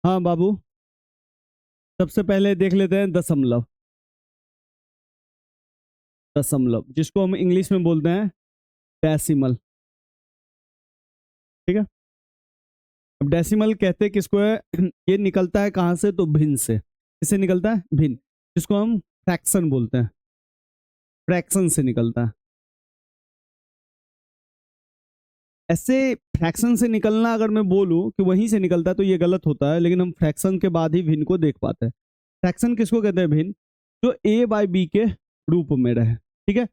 हाँ बाबू, सबसे पहले देख लेते हैं दशमलव। दशमलव जिसको हम इंग्लिश में बोलते हैं डेसिमल। ठीक है, अब डेसिमल कहते हैं किसको है? ये निकलता है कहाँ से? तो भिन्न से। किससे निकलता है? भिन्न, जिसको हम फ्रैक्शन बोलते हैं। फ्रैक्शन से निकलता है। ऐसे फ्रैक्शन से निकलना अगर मैं बोलूं कि वहीं से निकलता है तो ये गलत होता है, लेकिन हम फ्रैक्शन के बाद ही भिन्न को देख पाते हैं। फ्रैक्शन किसको कहते हैं? भिन्न, जो ए बाई बी के रूप में रहे। ठीक है,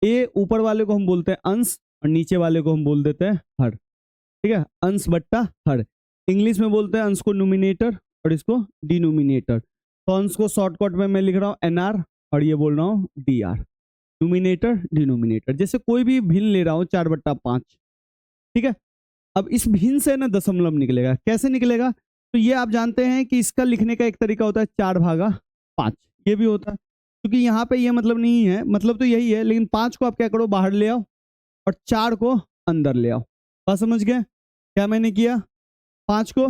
ए ऊपर वाले को हम बोलते हैं अंश और नीचे वाले को हम बोल देते हैं हर। ठीक है, अंश बट्टा हर। इंग्लिश में बोलते हैं अंश को न्यूमिनेटर और इसको डिनोमिनेटर। तो अंश को शॉर्टकट में मैं लिख रहा हूँ एनआर और ये बोल रहा हूँ डी आर। न्यूमिनेटर डिनोमिनेटर, जैसे कोई भी भिन्न ले रहा हूँ 4/5। ठीक है, अब इस भिन्न से ना दशमलव निकलेगा। कैसे निकलेगा? तो ये आप जानते हैं कि इसका लिखने का एक तरीका होता है 4/5। ये भी होता है, क्योंकि यहाँ पे ये मतलब नहीं है, मतलब तो यही है, लेकिन 5 को आप क्या करो? बाहर ले आओ और 4 को अंदर ले आओ। बात समझ गए? क्या मैंने किया? 5 को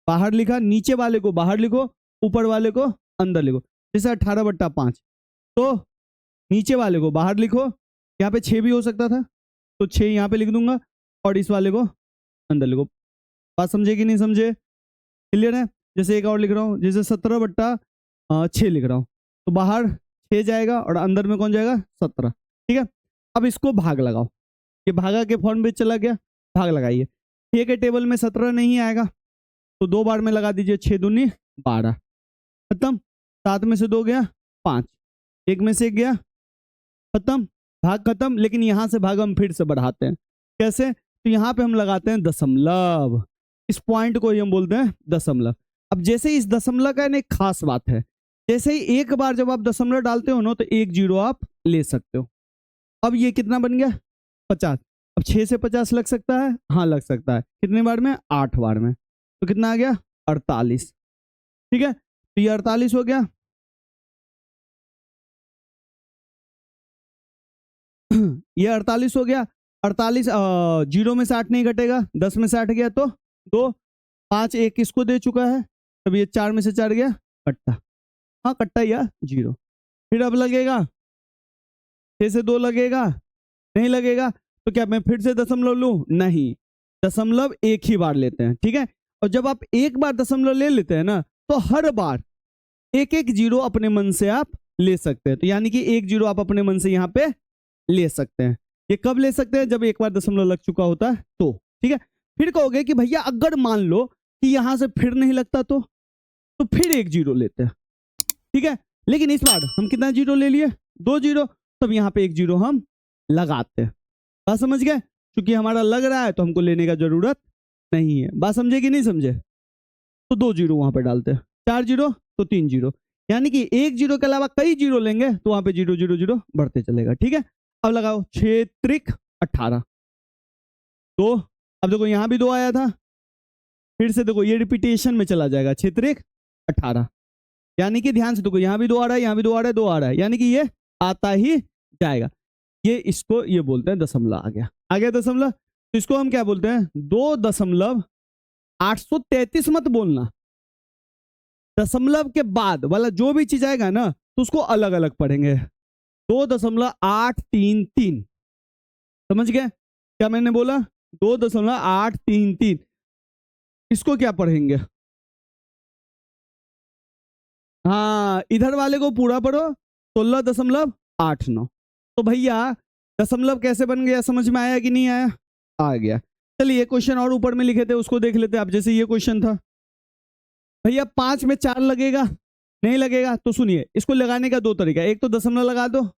बाहर लिखा, नीचे वाले को बाहर लिखो, ऊपर वाले को अंदर लिखो। जैसे 18/5, तो नीचे वाले को बाहर लिखो, यहाँ पे 6 भी हो सकता था तो 6 यहाँ पे लिख दूंगा और इस वाले को अंदर लिखो। बात समझे कि नहीं समझे? क्लियर है? जैसे एक और लिख रहा हूँ, जैसे 17/6 लिख रहा हूँ, तो बाहर 6 जाएगा और अंदर में कौन जाएगा? 17। ठीक है, अब इसको भाग लगाओ। ये भागा के फॉर्म में चला गया, भाग लगाइए। 6 के टेबल में 17 नहीं आएगा तो 2 बार में लगा दीजिए, 6 दूनी 12, खत्म। 7 में से 2 गया 5, 1 में से 1 गया, खत्म, भाग खत्म। लेकिन यहां से भाग हम फिर से बढ़ाते हैं। कैसे? तो यहाँ पे हम लगाते हैं दशमलव। इस पॉइंट को ही हम बोलते हैं दशमलव। अब जैसे इस दशमलव का एक खास बात है, जैसे ही एक बार जब आप दशमलव डालते हो ना तो 1 0 आप ले सकते हो। अब ये कितना बन गया? 50। अब 6 से 50 लग सकता है? हाँ लग सकता है। कितने बार में? 8 बार में। तो कितना आ गया? 48। ठीक है, तो ये 48 हो गया। ये 48 हो गया। 48 0 में से 8 नहीं घटेगा, 10 में से 8 गया तो 2, 5 1 किसको दे चुका है? तब ये 4 में से 4 गया कट्टा। हाँ कट्टा या 0। फिर अब लगेगा 6 से 2 लगेगा? नहीं लगेगा। तो क्या मैं फिर से दशमलव लूं? नहीं, दशमलव एक ही बार लेते हैं। ठीक है, और जब आप एक बार दशमलव ले लेते हैं ना तो हर बार 1 0 अपने मन से आप ले सकते हैं। तो यानी कि 1 0 आप अपने मन से यहाँ पे ले सकते हैं। ये कब ले सकते हैं? जब एक बार दशमलव लग चुका होता है तो। ठीक है, फिर कहोगे कि भैया अगर मान लो कि यहां से फिर नहीं लगता तो फिर 1 0 लेते हैं। ठीक है, लेकिन इस बार हम कितना 0 ले लिए? 2 0। तब यहाँ पे 1 0 हम लगाते हैं। बात समझ गए? क्योंकि हमारा लग रहा है तो हमको लेने का जरूरत नहीं है। बात समझे कि नहीं समझे? तो 2 0 वहां पे डालते हैं, 4 0 तो 3 0, यानी कि 1 0 के अलावा कई 0 लेंगे तो वहां पे 0 0 0 बढ़ते चलेगा। ठीक है, अब लगाओ 6 त्रिक 18। तो अब देखो यहां भी 2 आया था, फिर से देखो ये रिपीटेशन में चला जाएगा। 6 त्रिक 18, यानी कि ध्यान से देखो यहां भी 2 आ रहा है, यहां भी 2 आ रहा है, 2 आ रहा है, यानी कि ये आता ही जाएगा। ये इसको ये बोलते हैं दशमलव। आ गया दशमलव। तो इसको हम क्या बोलते हैं? 2.833 मत बोलना, दशमलव के बाद वाला जो भी चीज आएगा ना तो उसको अलग अलग पढ़ेंगे। 2.833, समझ गए क्या मैंने बोला? 2.833, इसको क्या पढ़ेंगे? हाँ, इधर वाले को पूरा पढ़ो, 16.89। तो भैया दशमलव कैसे बन गया? समझ में आया कि नहीं आया? आ गया। चलिए क्वेश्चन और ऊपर में लिखे थे उसको देख लेते हैं। अब जैसे ये क्वेश्चन था, भैया 5 में 4 लगेगा? नहीं लगेगा। तो सुनिए, इसको लगाने का 2 तरीका। एक तो दशमलव लगा दो, तो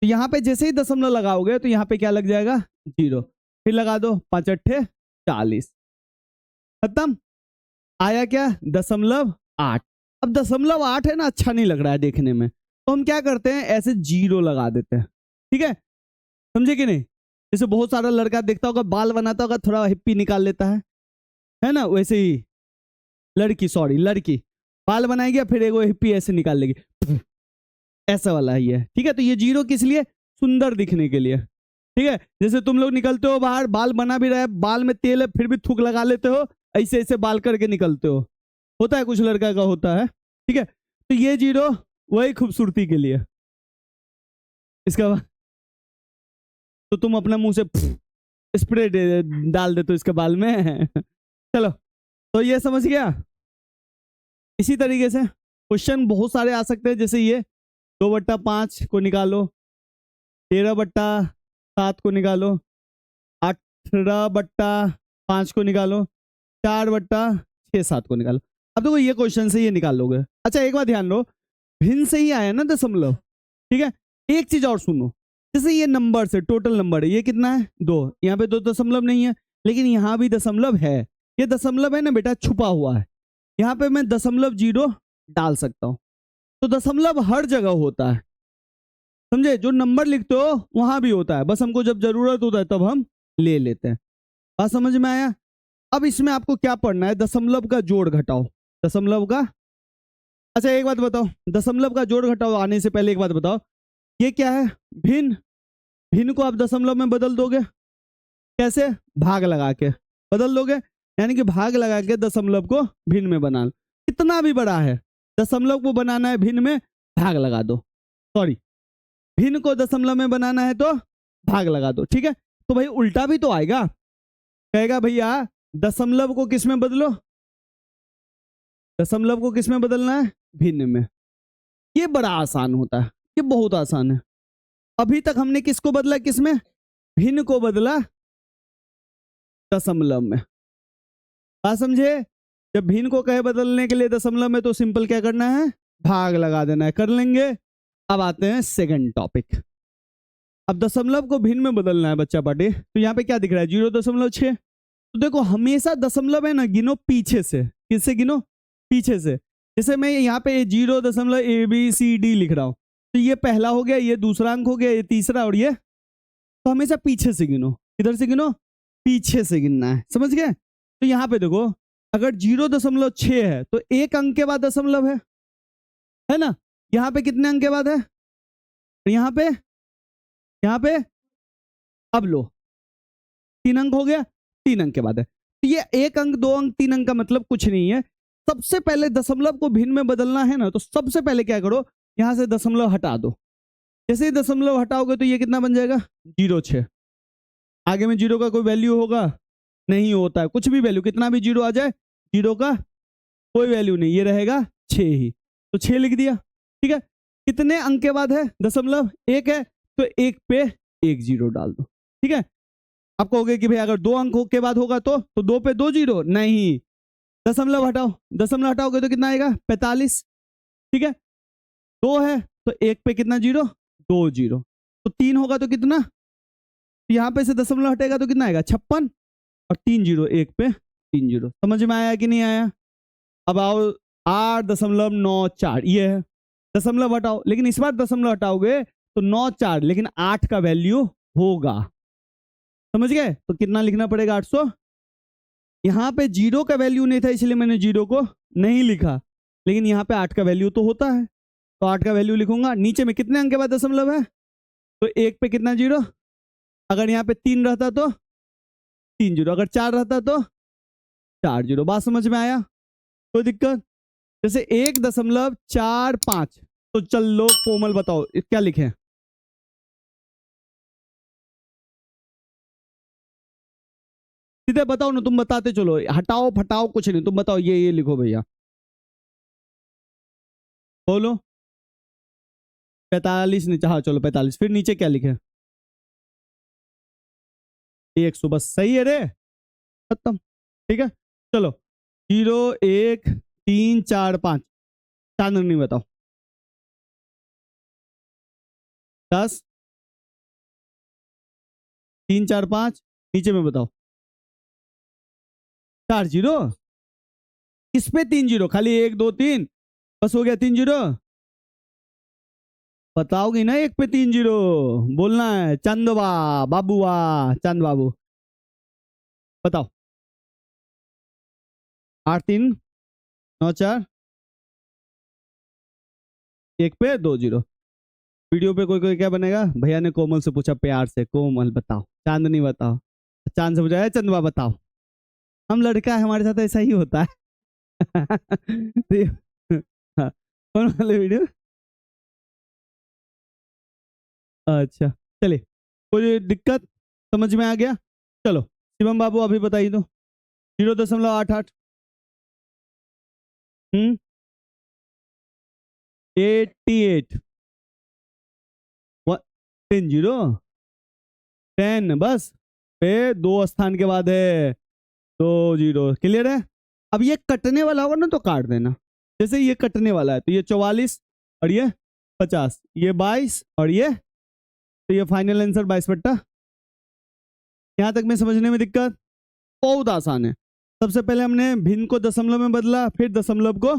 यहाँ पे जैसे ही दशमलव लगाओगे तो यहाँ पे क्या लग जाएगा? 0। फिर लगा दो 5 8 40, खत्म। आया क्या? 0.8। अब 0.8 है ना, अच्छा नहीं लग रहा है देखने में, तो हम क्या करते हैं? ऐसे 0 लगा देते हैं। ठीक है, समझे कि नहीं? जैसे बहुत सारा लड़का देखता होगा, बाल बनाता होगा, थोड़ा हिप्पी निकाल लेता है ना? वैसे ही लड़की बाल बनाएगी फिर एगो हिप्पी ऐसे निकाल लेगी, ऐसा वाला ही है। ठीक है, तो ये 0 किस लिए? सुंदर दिखने के लिए। ठीक है, जैसे तुम लोग निकलते हो बाहर, बाल बना भी रहे, बाल में तेल है फिर भी थूक लगा लेते हो, ऐसे ऐसे बाल करके निकलते हो, होता है, कुछ लड़का का होता है, ठीक है। तो ये 0 वही खूबसूरती के लिए। इसका बाद तो तुम अपना मुंह से स्प्रे डाल दे तो इसके बाल में चलो, तो ये समझ गया। इसी तरीके से क्वेश्चन बहुत सारे आ सकते हैं, जैसे ये 2/5 को निकालो, 13/7 को निकालो, 18/5 को निकालो, 4/6-7 को निकालो। अब देखो ये क्वेश्चन से ये निकाल लोगे। अच्छा एक बात ध्यान लो, भिन्न से ही आया ना दशमलव, ठीक है। एक चीज और सुनो, जैसे ये नंबर से टोटल नंबर है, ये कितना है 2, यहाँ पे 2 दशमलव नहीं है, लेकिन यहाँ भी दशमलव है। ये दशमलव है ना बेटा, छुपा हुआ है, यहाँ पे मैं .0 डाल सकता हूँ। तो दशमलव हर जगह होता है, समझे, जो नंबर लिखते हो वहां भी होता है, बस हमको जब जरूरत होता है तब हम ले लेते हैं। बात समझ में आया। अब इसमें आपको क्या पढ़ना है, दशमलव का जोड़ घटाओ, दशमलव का। अच्छा एक बात बताओ, दशमलव का जोड़ घटाओ आने से पहले एक बात बताओ, ये क्या है, भिन्न। भिन्न को आप दशमलव में बदल दोगे, कैसे, भाग लगा के बदल दोगे, यानी कि भाग लगा के दशमलव को भिन्न में बना लो। कितना भी बड़ा है, दशमलव को बनाना है भिन्न में, भाग लगा दो, सॉरी भिन्न को दशमलव में बनाना है तो भाग लगा दो, ठीक है। तो भाई उल्टा भी तो आएगा, कहेगा भैया दशमलव को किस में बदलो, दशमलव को किस में बदलना है, भिन्न में। ये बड़ा आसान होता है, ये बहुत आसान है। अभी तक हमने किसको बदला, किसमें, भिन्न को बदला दशमलव में। बात समझे, जब भिन्न को कहे बदलने के लिए दशमलव में, तो सिंपल क्या करना है, भाग लगा देना है, कर लेंगे। अब आते हैं सेकंड टॉपिक। अब दशमलव को भिन्न में बदलना है बच्चा पार्टी, तो यहाँ पे क्या दिख रहा है 0.6। तो देखो हमेशा दशमलव है ना, गिनो पीछे से, किससे गिनो, पीछे से। जैसे मैं यहाँ पे 0.ABCD लिख रहा हूँ, तो ये पहला हो गया, ये दूसरा अंक हो गया, ये तीसरा, और ये, तो हमेशा पीछे से गिनो। किधर से गिनो, पीछे से गिनना है, समझ गए। तो यहाँ पे देखो, अगर 0.6 है तो एक अंक के बाद दशमलव है ना। यहाँ पे कितने अंक के बाद है, तो यहाँ पे अब लो 3 अंक हो गया, 3 अंक के बाद है। तो ये 1 अंक 2 अंक 3 अंक का मतलब कुछ नहीं है। सबसे पहले दशमलव को भिन्न में बदलना है ना, तो सबसे पहले क्या करो, यहां से दशमलव हटा दो। जैसे ही दशमलव हटाओगे तो ये कितना बन जाएगा 0.6। आगे में 0 का कोई वैल्यू होगा, नहीं होता है, कुछ भी वैल्यू, कितना भी 0 आ जाए, 0 का कोई वैल्यू नहीं, ये रहेगा 6 ही, तो 6 लिख दिया, ठीक है। कितने अंक के बाद है दशमलव, 1 है, तो 1 पे 1 0 डाल दो, ठीक है। आप कहोगे कि भाई अगर 2 अंक के बाद होगा तो 2 पे 2 0, नहीं, दशमलव हटाओ, दशमलव हटाओगे तो कितना आएगा 45, ठीक है। 2 है तो 1 पे कितना 0, 2 0, तो 3 होगा तो कितना, यहाँ पे से दशमलव हटेगा तो कितना आएगा 56, और 3 0, 1 पे 3 0। समझ में आया कि नहीं आया। अब आओ 8.94, ये है, दशमलव हटाओ, लेकिन इस बार दशमलव हटाओगे तो 9 4, लेकिन 8 का वैल्यू होगा, समझ गए। तो कितना लिखना पड़ेगा 800। यहाँ पे 0 का वैल्यू नहीं था इसलिए मैंने 0 को नहीं लिखा, लेकिन यहाँ पे 8 का वैल्यू तो होता है, तो 8 का वैल्यू लिखूंगा। नीचे में कितने अंक के बाद दशमलव है, तो 1 पे कितना 0, अगर यहाँ पे 3 रहता तो 3 0, अगर 4 रहता तो 4 0। बात समझ में आया, कोई दिक्कत। जैसे 1.45, तो चल लो कोमल बताओ क्या लिखें, सीधे बताओ ना, तुम बताते चलो, हटाओ फटाओ कुछ नहीं, तुम बताओ ये लिखो भैया, बोलो। 45 नीचे, हाँ चलो 45, फिर नीचे क्या लिखे 100, बस सही है रे, खत्म, ठीक है। चलो 0 1 3 4 5, चांदनी बताओ 10 3 4 5, नीचे में बताओ 4 0, किस पे 3 0, खाली 1 2 3 बस हो गया 3 0, बताओगी ना 1 पे 3 0, बोलना है चंदवा बाबूआ, चंद बाबू बताओ। 8 3 9 4, 1 पे 2 0। वीडियो पे कोई कोई क्या बनेगा, भैया ने कोमल से पूछा प्यार से, कोमल बताओ, चांदनी बताओ, चांद से पूछा चंदवा बताओ। हम लड़का है, हमारे साथ ऐसा ही होता है। हाँ, कौन वाले वीडियो? अच्छा, चलिए, कोई दिक्कत समझ में आ गया? चलो शिवम बाबू अभी बताइए तो 0.88 88 10 जीरो 10 बस, पे 2 स्थान के बाद है 2 0, क्लियर है? अब ये कटने वाला होगा ना तो काट देना। जैसे ये कटने वाला है तो ये 44 और ये 50, ये 22 और ये, तो ये फाइनल आंसर 22/। यहां तक में समझने में दिक्कत? बहुत आसान है। सबसे पहले हमने भिन्न को दशमलव में बदला, फिर दशमलव को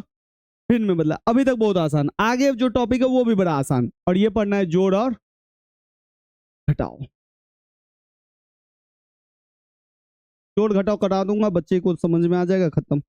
भिन्न में बदला, अभी तक बहुत आसान। आगे जो टॉपिक है वो भी बड़ा आसान, और ये पढ़ना है जोड़ और घटाओ। जोड़ घटाओ करा दूंगा, बच्चे को समझ में आ जाएगा, खत्म।